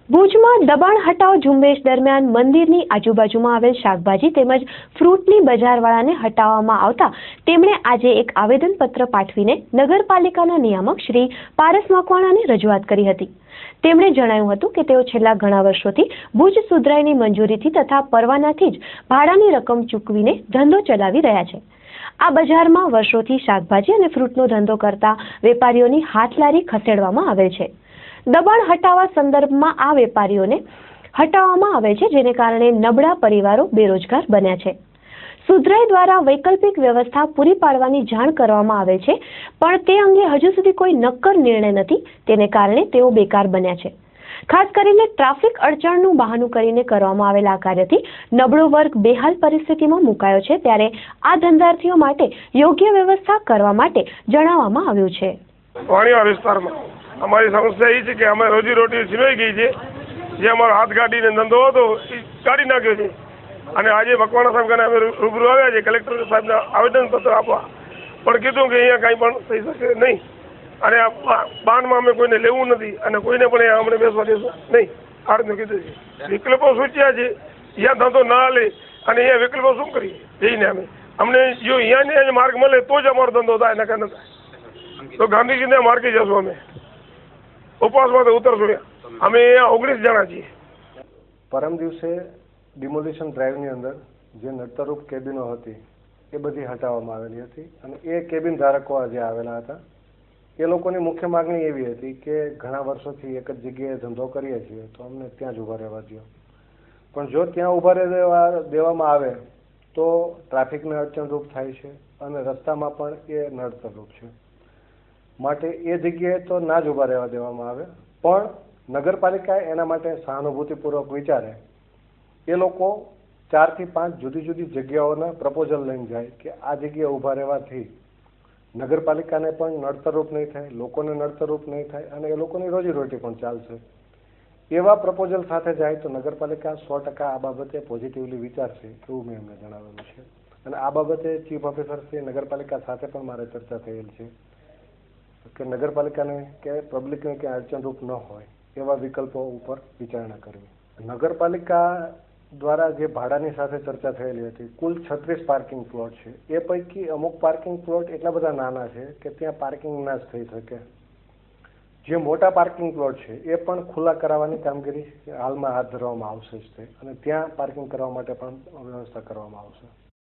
ભુજમાં દબાણ હટાવ ઝુંબેશ દરમિયાન મંદિરની આજુબાજુમાં આવેલ શાકભાજી તેમજ ફ્રૂટની બજારવાળાને હટાવવામાં આવતા તેમણે આજે એક આવેદનપત્ર પાઠવીને નગરપાલિકાના નિયામક શ્રી પારસ મકવાણાને રજૂઆત કરી હતી। તેમણે જણાવ્યું હતું કે તેઓ છેલ્લા ઘણા વર્ષોથી ભુજ સુધરાઈની મંજૂરીથી તથા પરવાનાથી જ ભાડાની રકમ ચૂકવીને ધંધો ચલાવી રહ્યા છે। આ બજારમાં વર્ષોથી શાકભાજી અને ફ્રૂટનો ધંધો કરતા વેપારીઓની હાથલારી ખસેડવામાં આવેલ છે। દબાણ હટાવવા સંદર્ભમાં આ વેપારીઓને હટાવવામાં આવે છે, જેને કારણે નબળા પરિવારો બેરોજગાર બન્યા છે। સુધરાઈ દ્વારા વૈકલ્પિક વ્યવસ્થા પૂરી પાડવાની જાણ કરવામાં આવે છે, પણ તે અંગે હજુ સુધી કોઈ નક્કર નિર્ણય નથી, તેને કારણે તેઓ બેકાર બન્યા છે। ખાસ કરીને ટ્રાફિક અડચણનું બહાનું કરીને કરવામાં આવેલ આ કાર્યથી નબળો વર્ગ બેહાલ પરિસ્થિતિમાં મુકાયો છે, ત્યારે આ ધંધાર્થીઓ માટે યોગ્ય વ્યવસ્થા કરવા માટે જણાવવામાં આવ્યું છે। વાણીયા વિસ્તારમાં અમારી સમસ્યા એ છે કે અમે રોજીરોટી છીનવાઈ ગઈ છે। જે અમારો હાથ ગાડીને ધંધો હતો એ કાઢી નાખ્યો છે અને આજે મકવાણા સાહેબ કને અમે રૂબરૂ આવ્યા છે કલેક્ટર સાહેબને આવેદનપત્ર આપવા, પણ કીધું કે અહીંયા કાંઈ પણ થઈ શકે નહીં અને આ બાનમાં અમે કોઈને લેવું નથી અને કોઈને પણ અહીંયા અમને બેસવા દેશું નહીં, આ રીતનું કીધું છે। વિકલ્પો સૂચ્યા છે, જ્યાં ધંધો ના હાલે અને અહીંયા વિકલ્પો શું કરીએ જઈને અમને જો અહીંયા માર્ગ મળે તો જ અમારો ધંધો થાય, નકર ન થાય તો ગાંધીજીને માર્ગે જશું અમે ઉપવાસમાં તો ઉતરશું। અમે 19 જણા છીએ। પરમ દિવસે ડિમોલિશન ડ્રાઈવની અંદર જે નડતરરૂપ કેબિનો હતી એ બધી હટાવવામાં આવેલી હતી અને એ કેબિન ધારકો આજે આવેલા હતા। એ લોકોની મુખ્ય માગણી એવી હતી કે ઘણા વર્ષોથી એક જ જગ્યાએ ધંધો કરીએ છીએ તો અમને ત્યાં જ ઊભા રહેવા દો, પણ જો ત્યાં ઊભા દેવામાં આવે તો ટ્રાફિકને અડચણરૂપ થાય છે અને રસ્તામાં પણ એ નડતરરૂપ છે, માટે એ જગ્યાએ તો ના જ ઊભા રહેવા દેવામાં આવે, પણ નગરપાલિકાએ એના માટે સહાનુભૂતિપૂર્વક વિચારે એ લોકો 4 થી 5 જુદી જુદી જગ્યાઓના પ્રપોઝલ લઈને જાય કે આ જગ્યાએ ઊભા રહેવાથી નગરપાલિકાને પણ નડતરરૂપ નહીં થાય, લોકોને નડતરરૂપ નહીં થાય અને એ લોકોની રોજીરોટી પણ ચાલશે। એવા પ્રપોઝલ સાથે જાય તો નગરપાલિકા 100% આ બાબતે પોઝિટિવલી વિચારશે એવું મેં એમને જણાવેલું છે અને આ બાબતે ચીફ ઓફિસરશ્રી નગરપાલિકા સાથે પણ મારે ચર્ચા થયેલ છે કે નગરપાલિકાને કે પબ્લિકને ક્યાં અડચણરૂપ ન હોય એવા વિકલ્પો ઉપર વિચારણા કરવી। નગરપાલિકા દ્વારા જે ભાડાની સાથે ચર્ચા થયેલી હતી, કુલ 36 પાર્કિંગ પ્લોટ છે, એ પૈકી અમુક પાર્કિંગ પ્લોટ એટલા બધા નાના છે કે ત્યાં પાર્કિંગ ના જ થઈ શકે। જે મોટા પાર્કિંગ પ્લોટ છે એ પણ ખુલ્લા કરાવવાની કામગીરી હાલમાં હાથ ધરવામાં આવશે જ તે અને ત્યાં પાર્કિંગ કરવા માટે પણ વ્યવસ્થા કરવામાં આવશે।